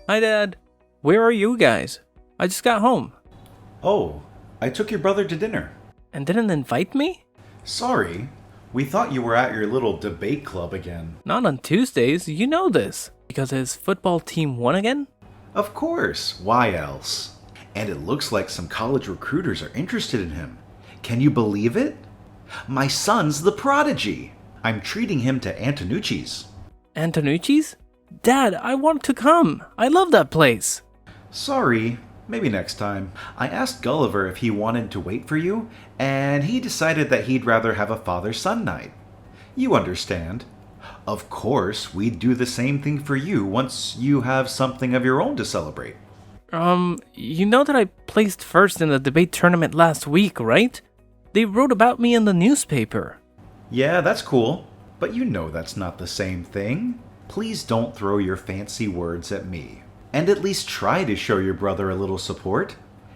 Hi, Dad. Where are you guys? I just got home. Oh, I took your brother to dinner. And didn't invite me? Sorry, we thought you were at your little debate club again. Not on Tuesdays, you know this. Because his football team won again? Of course, why else? And it looks like some college recruiters are interested in him. Can you believe it? My son's the prodigy. I'm treating him to Antonucci's. Antonucci's? Dad, I want to come. I love that place. Sorry, maybe next time. I asked Gulliver if he wanted to wait for you, and he decided that he'd rather have a father-son night. You understand. Of course, we'd do the same thing for you once you have something of your own to celebrate. You know that I placed first in the debate tournament last week, right? They wrote about me in the newspaper. Yeah, that's cool, but you know that's not the same thing. Please don't throw your fancy words at me. And at least try to show your brother a little support.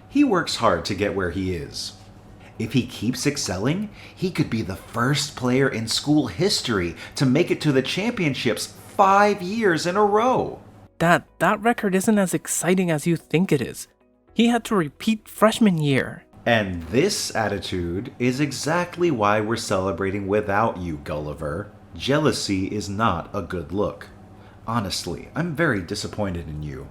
He works hard to get where he is. If he keeps excelling, he could be the first player in school history to make it to the championships 5 years in a row. Dad, that record isn't as exciting as you think it is. He had to repeat freshman year. And this attitude is exactly why we're celebrating without you, Gulliver. Jealousy is not a good look. Honestly, I'm very disappointed in you.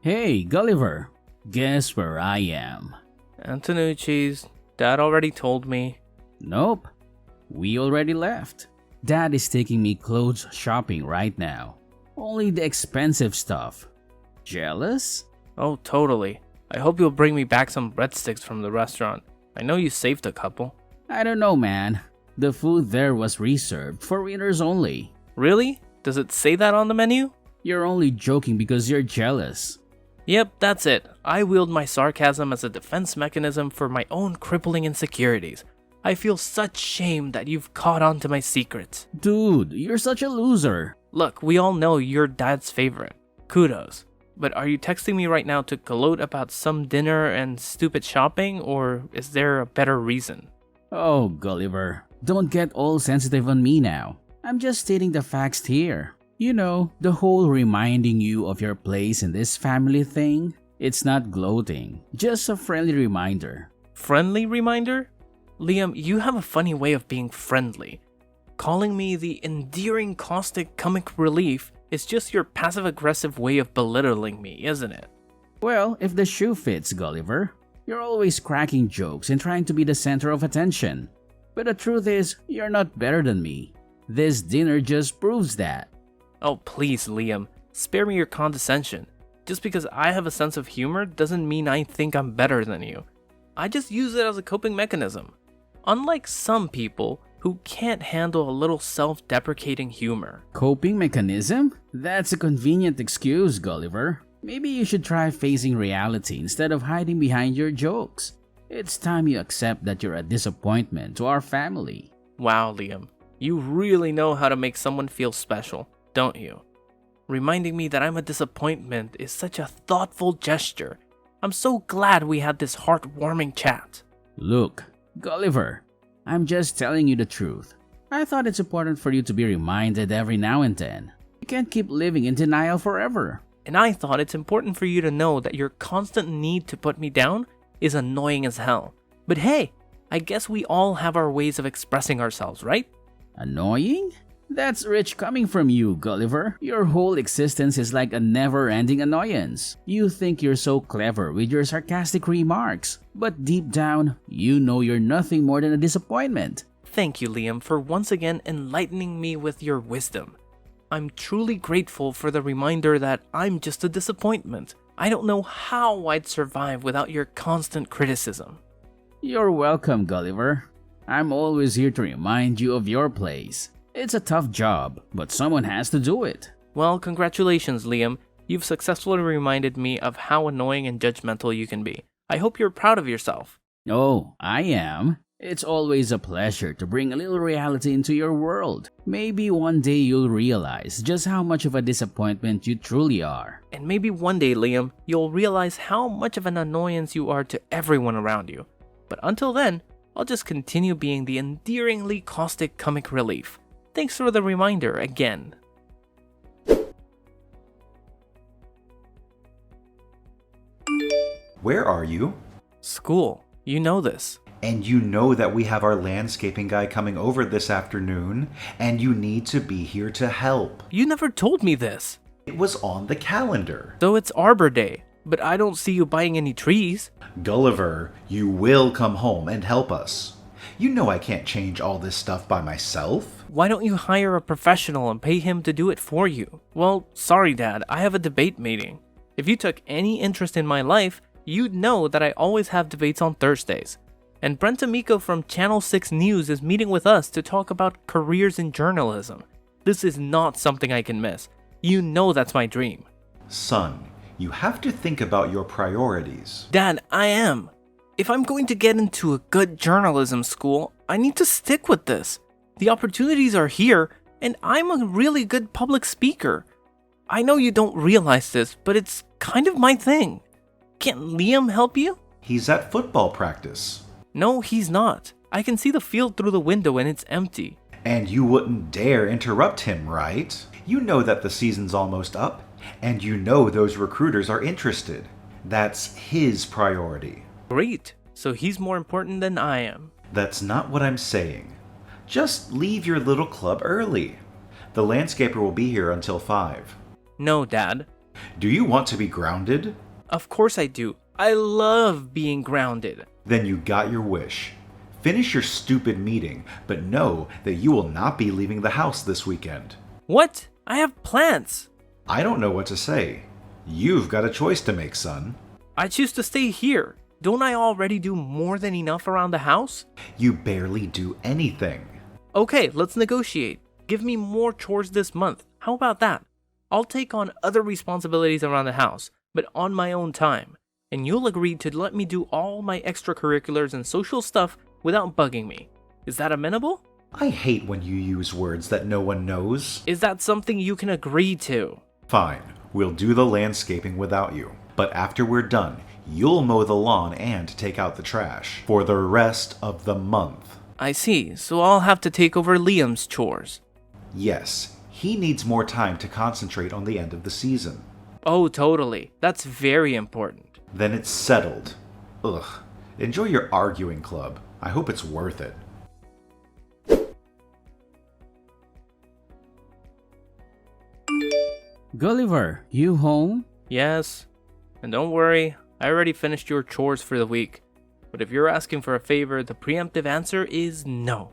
Hey, Gulliver. Guess where I am? Antonucci's. Dad already told me. Nope. We already left. Dad is taking me clothes shopping right now. Only the expensive stuff. Jealous? Oh, totally. I hope you'll bring me back some breadsticks from the restaurant. I know you saved a couple. I don't know, man. The food there was reserved for winners only. Really? Does it say that on the menu? You're only joking because you're jealous. Yep, that's it. I wield my sarcasm as a defense mechanism for my own crippling insecurities. I feel such shame that you've caught on to my secrets. Dude, you're such a loser. Look, we all know you're Dad's favorite. Kudos. But are you texting me right now to gloat about some dinner and stupid shopping, or is there a better reason? Oh, Gulliver, don't get all sensitive on me now. I'm just stating the facts here. You know, the whole reminding you of your place in this family thing, it's not gloating, just a friendly reminder. Friendly reminder? Liam, you have a funny way of being friendly. Calling me the endearing caustic comic relief is just your passive-aggressive way of belittling me, isn't it? Well, if the shoe fits, Gulliver. You're always cracking jokes and trying to be the center of attention. But the truth is, you're not better than me. This dinner just proves that. Oh, please, Liam. Spare me your condescension. Just because I have a sense of humor doesn't mean I think I'm better than you. I just use it as a coping mechanism. Unlike some people who can't handle a little self-deprecating humor. Coping mechanism? That's a convenient excuse, Gulliver. Maybe you should try facing reality instead of hiding behind your jokes. It's time you accept that you're a disappointment to our family. Wow, Liam. You really know how to make someone feel special, don't you? Reminding me that I'm a disappointment is such a thoughtful gesture. I'm so glad we had this heartwarming chat. Look, Gulliver, I'm just telling you the truth. I thought it's important for you to be reminded every now and then. You can't keep living in denial forever. And I thought it's important for you to know that your constant need to put me down is annoying as hell. But hey, I guess we all have our ways of expressing ourselves, right? Annoying? That's rich coming from you, Gulliver. Your whole existence is like a never-ending annoyance. You think you're so clever with your sarcastic remarks, but deep down, you know you're nothing more than a disappointment. Thank you, Liam, for once again enlightening me with your wisdom. I'm truly grateful for the reminder that I'm just a disappointment. I don't know how I'd survive without your constant criticism. You're welcome, Gulliver. I'm always here to remind you of your place. It's a tough job, but someone has to do it. Well, congratulations, Liam. You've successfully reminded me of how annoying and judgmental you can be. I hope you're proud of yourself. Oh, I am. It's always a pleasure to bring a little reality into your world. Maybe one day you'll realize just how much of a disappointment you truly are. And maybe one day, Liam, you'll realize how much of an annoyance you are to everyone around you. But until then, I'll just continue being the endearingly caustic comic relief. Thanks for the reminder again. Where are you? School. You know this. And you know that we have our landscaping guy coming over this afternoon, and you need to be here to help. You never told me this. It was on the calendar. Though it's Arbor Day, but I don't see you buying any trees. Gulliver, you will come home and help us. You know I can't change all this stuff by myself. Why don't you hire a professional and pay him to do it for you? Well, sorry Dad, I have a debate meeting. If you took any interest in my life, you'd know that I always have debates on Thursdays. And Brent Amico from Channel 6 News is meeting with us to talk about careers in journalism. This is not something I can miss. You know that's my dream. Son, you have to think about your priorities. Dad, I am. If I'm going to get into a good journalism school, I need to stick with this. The opportunities are here, and I'm a really good public speaker. I know you don't realize this, but it's kind of my thing. Can't Liam help you? He's at football practice. No, he's not. I can see the field through the window and it's empty. And you wouldn't dare interrupt him, right? You know that the season's almost up, and you know those recruiters are interested. That's his priority. Great. So he's more important than I am. That's not what I'm saying. Just leave your little club early. The landscaper will be here until 5. No, Dad. Do you want to be grounded? Of course I do. I love being grounded. Then you got your wish. Finish your stupid meeting, but know that you will not be leaving the house this weekend. What? I have plans. I don't know what to say. You've got a choice to make, son. I choose to stay here. Don't I already do more than enough around the house? You barely do anything. Okay, let's negotiate. Give me more chores this month. How about that? I'll take on other responsibilities around the house, but on my own time. And you'll agree to let me do all my extracurriculars and social stuff without bugging me. Is that amenable? I hate when you use words that no one knows. Is that something you can agree to? Fine, we'll do the landscaping without you. But after we're done, you'll mow the lawn and take out the trash for the rest of the month. I see, so I'll have to take over Liam's chores. Yes, he needs more time to concentrate on the end of the season. Oh, totally. That's very important. Then it's settled. Ugh. Enjoy your arguing club. I hope it's worth it. Gulliver, you home? Yes. And don't worry, I already finished your chores for the week. But if you're asking for a favor, the preemptive answer is no.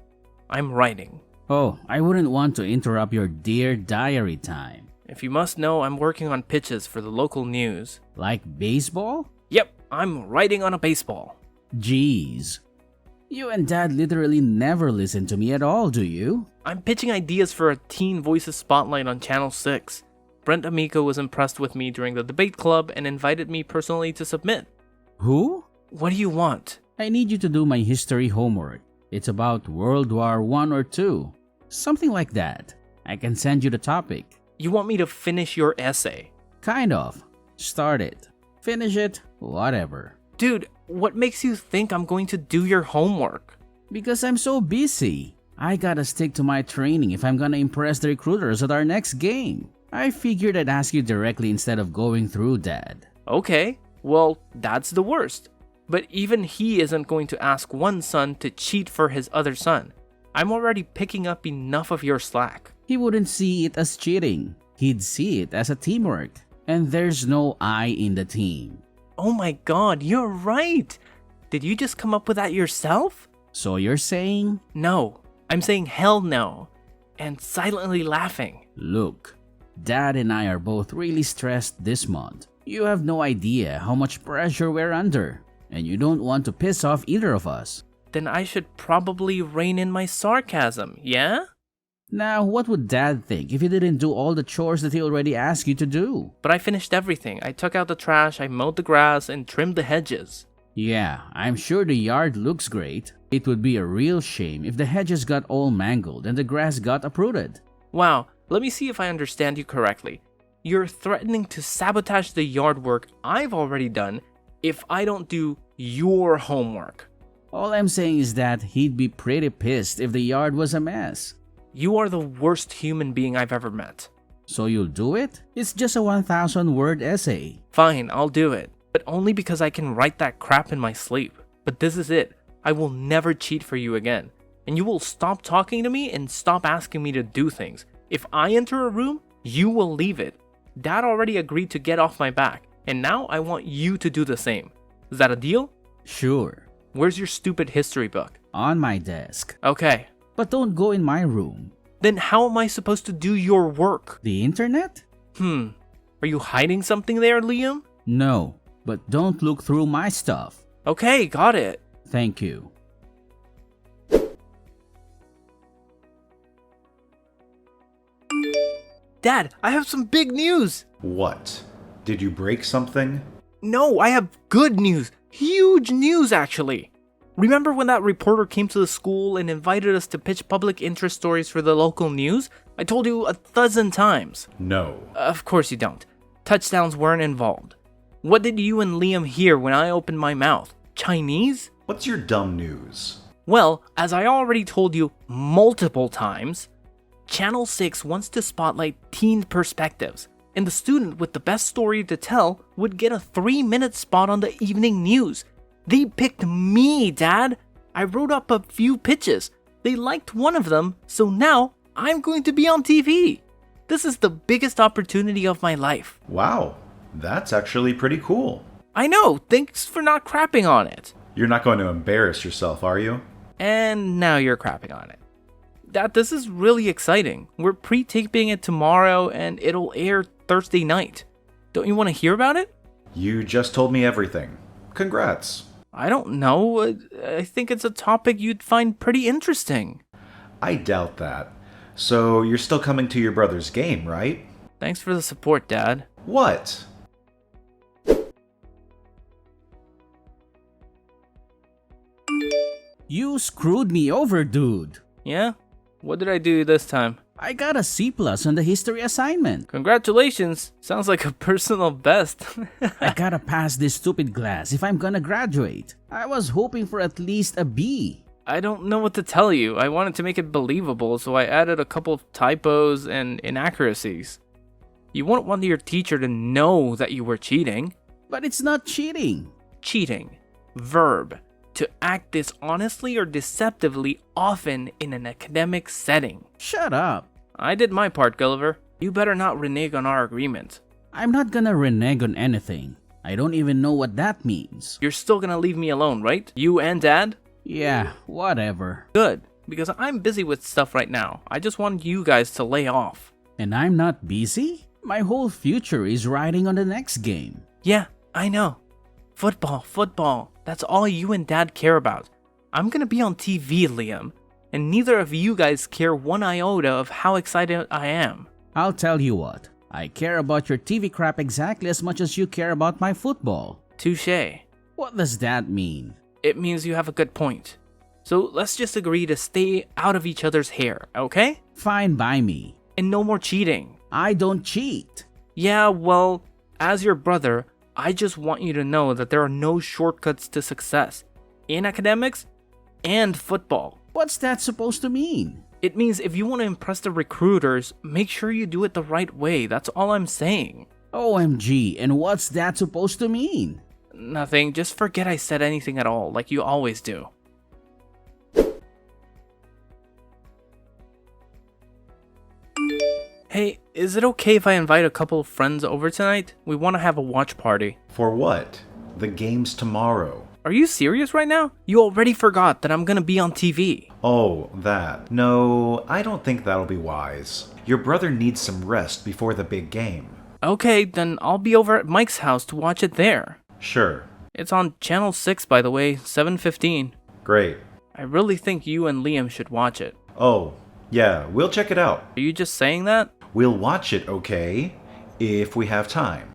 I'm writing. Oh, I wouldn't want to interrupt your dear diary time. If you must know, I'm working on pitches for the local news. Like baseball? Yep, I'm writing on a baseball. Jeez. You and Dad literally never listen to me at all, do you? I'm pitching ideas for a Teen Voices Spotlight on Channel 6. Brent Amico was impressed with me during the debate club and invited me personally to submit. Who? What do you want? I need you to do my history homework. It's about World War I or II. Something like that. I can send you the topic. You want me to finish your essay? Kind of. Start it. Finish it. Whatever. Dude, what makes you think I'm going to do your homework? Because I'm so busy. I gotta stick to my training if I'm gonna impress the recruiters at our next game. I figured I'd ask you directly instead of going through Dad. Okay, well, that's the worst. But even he isn't going to ask one son to cheat for his other son. I'm already picking up enough of your slack. He wouldn't see it as cheating. He'd see it as a teamwork. And there's no I in the team. Oh my god, you're right! Did you just come up with that yourself? So you're saying? No, I'm saying hell no. And silently laughing. Look, Dad and I are both really stressed this month. You have no idea how much pressure we're under. And you don't want to piss off either of us. Then I should probably rein in my sarcasm, yeah? Now, what would Dad think if you didn't do all the chores that he already asked you to do? But I finished everything. I took out the trash, I mowed the grass, and trimmed the hedges. Yeah, I'm sure the yard looks great. It would be a real shame if the hedges got all mangled and the grass got uprooted. Wow, let me see if I understand you correctly. You're threatening to sabotage the yard work I've already done if I don't do your homework. All I'm saying is that he'd be pretty pissed if the yard was a mess. You are the worst human being I've ever met. So you'll do it? It's just a 1,000-word essay. Fine, I'll do it. But only because I can write that crap in my sleep. But this is it. I will never cheat for you again. And you will stop talking to me and stop asking me to do things. If I enter a room, you will leave it. Dad already agreed to get off my back. And now I want you to do the same. Is that a deal? Sure. Where's your stupid history book? On my desk. Okay. But don't go in my room. Then how am I supposed to do your work? The internet? Are you hiding something there, Liam? No, but don't look through my stuff. Okay, got it. Thank you. Dad, I have some big news. What? Did you break something? No, I have good news. Huge news, actually. Remember when that reporter came to the school and invited us to pitch public interest stories for the local news? I told you 1,000 times. No. Of course you don't. Touchdowns weren't involved. What did you and Liam hear when I opened my mouth? Chinese? What's your dumb news? Well, as I already told you multiple times, Channel 6 wants to spotlight teen perspectives, and the student with the best story to tell would get a 3-minute spot on the evening news. They picked me, Dad. I wrote up a few pitches. They liked one of them, so now I'm going to be on TV. This is the biggest opportunity of my life. Wow, that's actually pretty cool. I know, thanks for not crapping on it. You're not going to embarrass yourself, are you? And now you're crapping on it. Dad, this is really exciting. We're pre-taping it tomorrow and it'll air Thursday night. Don't you want to hear about it? You just told me everything. Congrats. I don't know. I think it's a topic you'd find pretty interesting. I doubt that. So you're still coming to your brother's game, right? Thanks for the support, Dad. What? You screwed me over, dude. Yeah? What did I do this time? I got a C+ on the history assignment. Congratulations. Sounds like a personal best. I gotta pass this stupid class if I'm gonna graduate. I was hoping for at least a B. I don't know what to tell you. I wanted to make it believable, so I added a couple of typos and inaccuracies. You wouldn't want your teacher to know that you were cheating. But it's not cheating. Cheating. Verb. To act dishonestly or deceptively, often in an academic setting. Shut up. I did my part, Gulliver. You better not renege on our agreement. I'm not gonna renege on anything. I don't even know what that means. You're still gonna leave me alone, right? You and Dad? Yeah, whatever. Good, because I'm busy with stuff right now. I just want you guys to lay off. And I'm not busy? My whole future is riding on the next game. Yeah, I know. Football. That's all you and Dad care about. I'm gonna be on TV, Liam. And neither of you guys care one iota of how excited I am. I'll tell you what. I care about your TV crap exactly as much as you care about my football. Touché. What does that mean? It means you have a good point. So let's just agree to stay out of each other's hair, okay? Fine by me. And no more cheating. I don't cheat. Yeah, well, as your brother, I just want you to know that there are no shortcuts to success. In academics and football. What's that supposed to mean? It means if you want to impress the recruiters, make sure you do it the right way. That's all I'm saying. OMG, and what's that supposed to mean? Nothing, just forget I said anything at all, like you always do. Hey, is it okay if I invite a couple of friends over tonight? We want to have a watch party. For what? The game's tomorrow. Are you serious right now? You already forgot that I'm gonna be on TV. Oh, that. No, I don't think that'll be wise. Your brother needs some rest before the big game. Okay, then I'll be over at Mike's house to watch it there. Sure. It's on Channel 6, by the way, 7:15. Great. I really think you and Liam should watch it. Oh, yeah, we'll check it out. Are you just saying that? We'll watch it, okay? If we have time.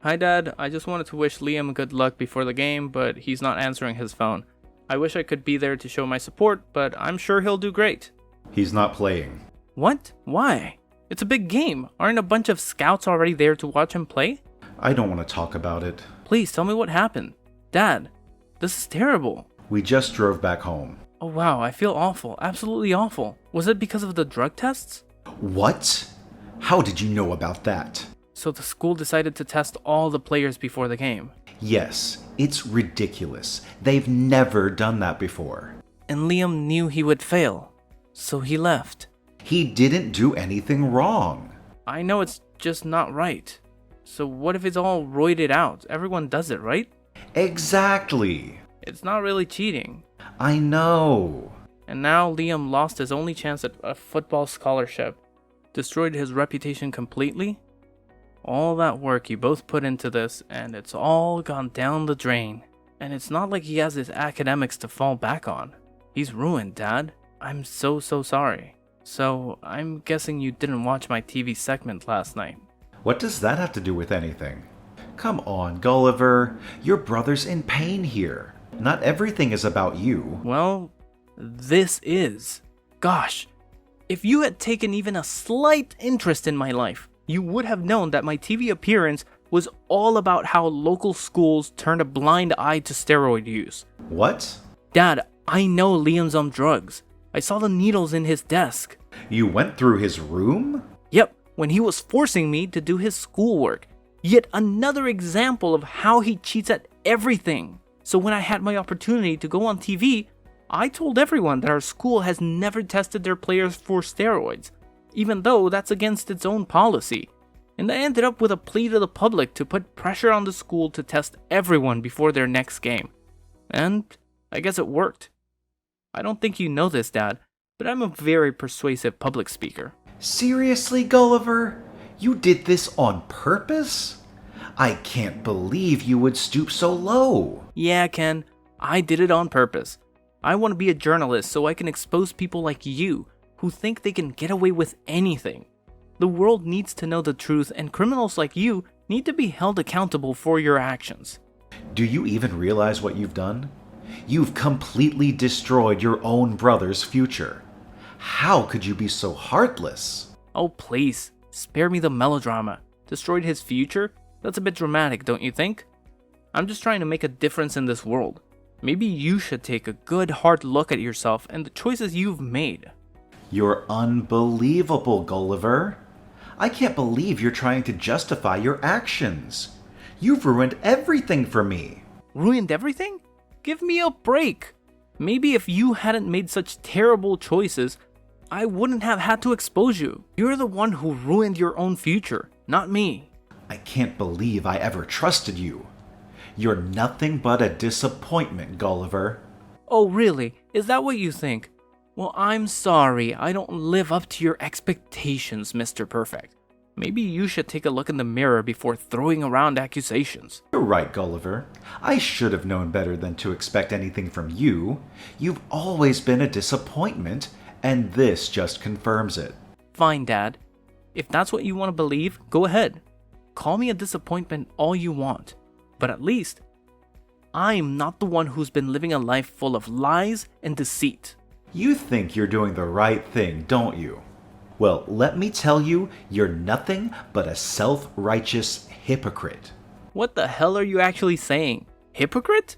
Hi Dad, I just wanted to wish Liam good luck before the game, but he's not answering his phone. I wish I could be there to show my support, but I'm sure he'll do great. He's not playing. What? Why? It's a big game. Aren't a bunch of scouts already there to watch him play? I don't want to talk about it. Please tell me what happened. Dad, this is terrible. We just drove back home. Oh wow, I feel awful. Absolutely awful. Was it because of the drug tests? What? How did you know about that? So the school decided to test all the players before the game. Yes, it's ridiculous. They've never done that before. And Liam knew he would fail. So he left. He didn't do anything wrong. I know it's just not right. So what if it's all roided out? Everyone does it, right? Exactly. It's not really cheating. I know. And now Liam lost his only chance at a football scholarship. Destroyed his reputation completely. All that work you both put into this, and it's all gone down the drain. And it's not like he has his academics to fall back on. He's ruined, Dad. I'm so sorry. So, I'm guessing you didn't watch my TV segment last night. What does that have to do with anything? Come on, Gulliver. Your brother's in pain here. Not everything is about you. Well, this is. Gosh, if you had taken even a slight interest in my life, you would have known that my TV appearance was all about how local schools turned a blind eye to steroid use. What? Dad, I know Liam's on drugs. I saw the needles in his desk. You went through his room? Yep, when he was forcing me to do his schoolwork. Yet another example of how he cheats at everything. So when I had my opportunity to go on TV, I told everyone that our school has never tested their players for steroids, even though that's against its own policy. And I ended up with a plea to the public to put pressure on the school to test everyone before their next game. And I guess it worked. I don't think you know this, Dad, but I'm a very persuasive public speaker. Seriously, Gulliver? You did this on purpose? I can't believe you would stoop so low. Yeah, Ken, I did it on purpose. I want to be a journalist so I can expose people like you who think they can get away with anything. The world needs to know the truth, and criminals like you need to be held accountable for your actions. Do you even realize what you've done? You've completely destroyed your own brother's future. How could you be so heartless? Oh, please, spare me the melodrama. Destroyed his future? That's a bit dramatic, don't you think? I'm just trying to make a difference in this world. Maybe you should take a good hard look at yourself and the choices you've made. You're unbelievable, Gulliver. I can't believe you're trying to justify your actions. You've ruined everything for me. Ruined everything? Give me a break. Maybe if you hadn't made such terrible choices, I wouldn't have had to expose you. You're the one who ruined your own future, not me. I can't believe I ever trusted you. You're nothing but a disappointment, Gulliver. Oh, really? Is that what you think? Well, I'm sorry. I don't live up to your expectations, Mr. Perfect. Maybe you should take a look in the mirror before throwing around accusations. You're right, Gulliver. I should have known better than to expect anything from you. You've always been a disappointment, and this just confirms it. Fine, Dad. If that's what you want to believe, go ahead. Call me a disappointment all you want. But at least, I'm not the one who's been living a life full of lies and deceit. You think you're doing the right thing, don't you? Well, let me tell you, you're nothing but a self-righteous hypocrite. What the hell are you actually saying? Hypocrite?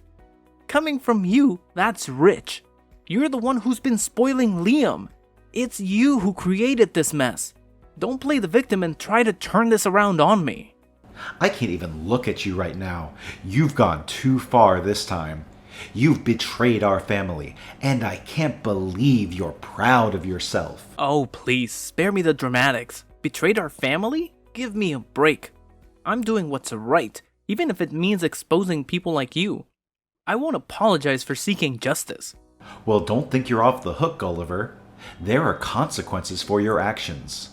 Coming from you, that's rich. You're the one who's been spoiling Liam. It's you who created this mess. Don't play the victim and try to turn this around on me. I can't even look at you right now. You've gone too far this time. You've betrayed our family, and I can't believe you're proud of yourself. Oh, please, spare me the dramatics. Betrayed our family? Give me a break. I'm doing what's right, even if it means exposing people like you. I won't apologize for seeking justice. Well, don't think you're off the hook, Gulliver. There are consequences for your actions.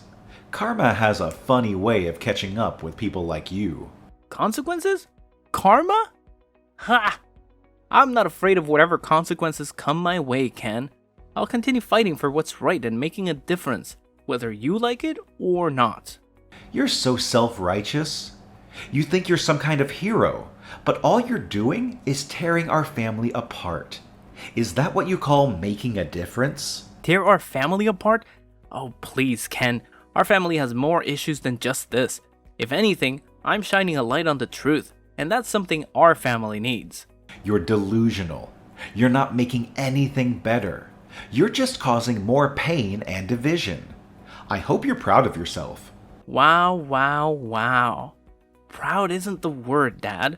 Karma has a funny way of catching up with people like you. Consequences? Karma? Ha! I'm not afraid of whatever consequences come my way, Ken. I'll continue fighting for what's right and making a difference, whether you like it or not. You're so self-righteous. You think you're some kind of hero, but all you're doing is tearing our family apart. Is that what you call making a difference? Tear our family apart? Oh, please, Ken. Our family has more issues than just this. If anything, I'm shining a light on the truth, and that's something our family needs. You're delusional. You're not making anything better. You're just causing more pain and division. I hope you're proud of yourself. Wow, wow, wow. Proud isn't the word, Dad.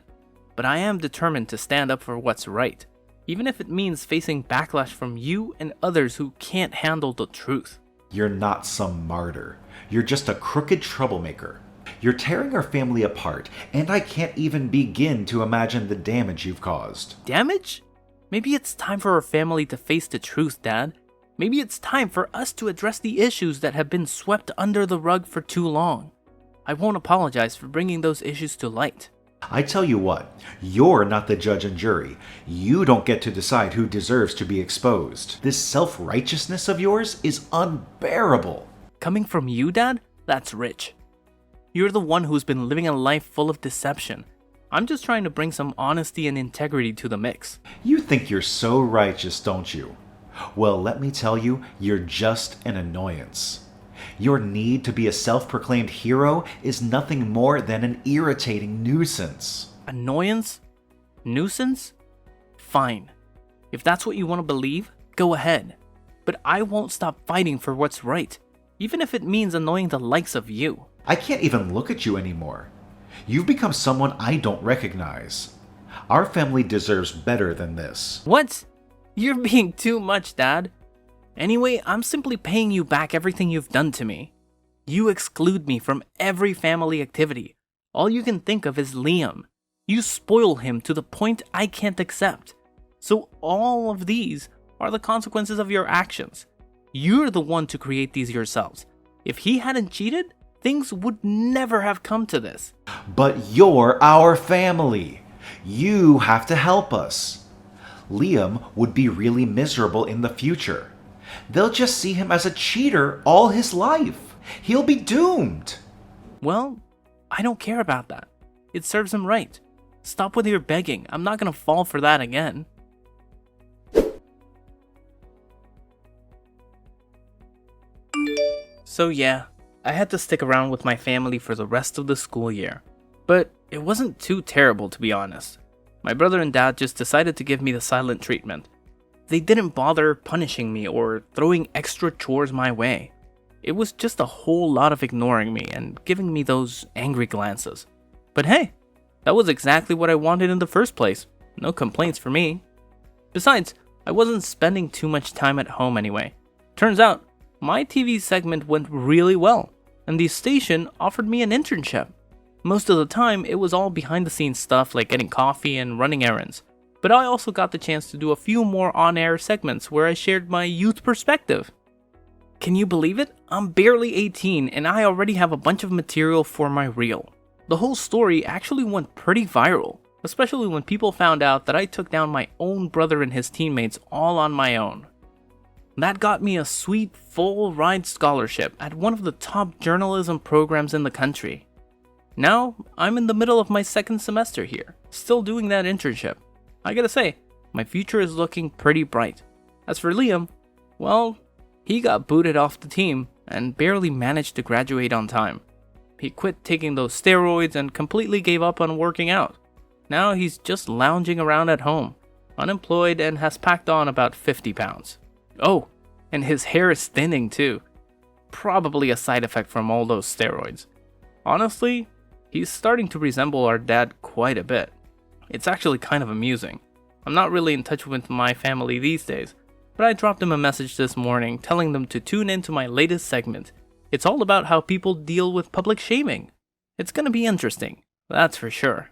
But I am determined to stand up for what's right, even if it means facing backlash from you and others who can't handle the truth. You're not some martyr. You're just a crooked troublemaker. You're tearing our family apart, and I can't even begin to imagine the damage you've caused. Damage? Maybe it's time for our family to face the truth, Dad. Maybe it's time for us to address the issues that have been swept under the rug for too long. I won't apologize for bringing those issues to light. I tell you what, you're not the judge and jury. You don't get to decide who deserves to be exposed. This self-righteousness of yours is unbearable. Coming from you, Dad? That's rich. You're the one who's been living a life full of deception. I'm just trying to bring some honesty and integrity to the mix. You think you're so righteous, don't you? Well, let me tell you, you're just an annoyance. Your need to be a self-proclaimed hero is nothing more than an irritating nuisance. Annoyance? Nuisance? Fine. If that's what you want to believe, go ahead. But I won't stop fighting for what's right, even if it means annoying the likes of you. I can't even look at you anymore. You've become someone I don't recognize. Our family deserves better than this. What? You're being too much, Dad. Anyway, I'm simply paying you back everything you've done to me. You exclude me from every family activity. All you can think of is Liam. You spoil him to the point I can't accept. So all of these are the consequences of your actions. You're the one to create these yourselves. If he hadn't cheated, things would never have come to this. But you're our family. You have to help us. Liam would be really miserable in the future. They'll just see him as a cheater all his life. He'll be doomed. Well, I don't care about that. It serves him right. Stop with your begging. I'm not gonna fall for that again. So yeah, I had to stick around with my family for the rest of the school year. But it wasn't too terrible, to be honest. My brother and dad just decided to give me the silent treatment. They didn't bother punishing me or throwing extra chores my way. It was just a whole lot of ignoring me and giving me those angry glances. But hey, that was exactly what I wanted in the first place. No complaints for me. Besides, I wasn't spending too much time at home anyway. Turns out, my TV segment went really well, and the station offered me an internship. Most of the time, it was all behind the scenes stuff like getting coffee and running errands. But I also got the chance to do a few more on-air segments where I shared my youth perspective. Can you believe it? I'm barely 18 and I already have a bunch of material for my reel. The whole story actually went pretty viral, especially when people found out that I took down my own brother and his teammates all on my own. That got me a sweet full-ride scholarship at one of the top journalism programs in the country. Now, I'm in the middle of my second semester here, still doing that internship. I gotta say, my future is looking pretty bright. As for Liam, well, he got booted off the team and barely managed to graduate on time. He quit taking those steroids and completely gave up on working out. Now he's just lounging around at home, unemployed, and has packed on about 50 pounds. Oh, and his hair is thinning too. Probably a side effect from all those steroids. Honestly, he's starting to resemble our dad quite a bit. It's actually kind of amusing. I'm not really in touch with my family these days, but I dropped them a message this morning telling them to tune into my latest segment. It's all about how people deal with public shaming. It's gonna be interesting, that's for sure.